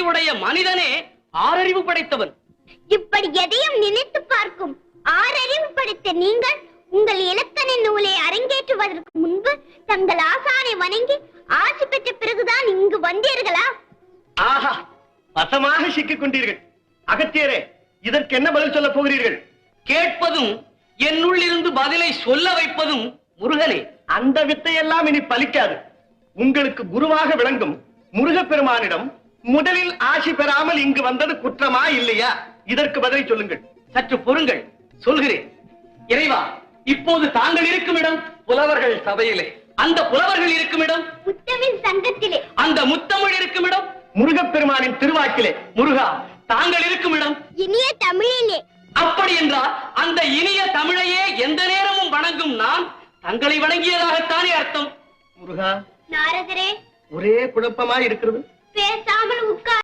உடைய மனிதனே ஆறறிவு படைத்தவன். இப்படி எதையும் நினைத்து பார்க்கும் ஆறறிவு படைத்த நீங்கள் உங்கள் இலக்கண நூலை அரங்கேற்றுவதற்கு முன்பு தங்கள் ஆசானை வணங்கி ஆசி பெற்ற பிறகுதான் இங்கு வந்தீர்களா? ஆஹா, வசமாக சிக்கிக் கொண்டீர்கள். அகத்தியரே, இதற்கு என்ன பதில் சொல்ல போகிறீர்கள்? கேட்பதும் என்னுள்ளிருந்து பதிலை சொல்ல வைப்பதும் முருகனே. அந்த வித்தையெல்லாம் இனி பலிக்காது. உங்களுக்கு குருவாக விளங்கும் முருகப்பெருமானிடம் முதலில் ஆசி பெறாமல் இங்கு வந்தது குற்றமா இல்லையா? இதற்கு பதிலை சொல்லுங்கள். சற்று பொறுங்கள், சொல்கிறேன். இறைவா, இப்போது தாங்கள் இருக்கும் இடம் புலவர்கள் சபையிலே. அந்த புலவர்கள் இருக்கும் இடம் முத்தமிழ் சங்கத்திலே. அந்த முத்தமிழ் இருக்கும் இடம் முருகப்பெருமானின் திருவாக்கிலே. முருகா, தாங்கள் இருக்கும் இடம் இனிய தமிழிலே. அப்படி என்றால் அந்த இனிய தமிழையே எந்த நேரமும் வணங்கும் நான் தங்களை வணங்கியதாகத்தானே அர்த்தம். முருகா, நாரதரே, ஒரே குழப்பமாய் இருக்கிறது. பேசாமல் உட்கார்.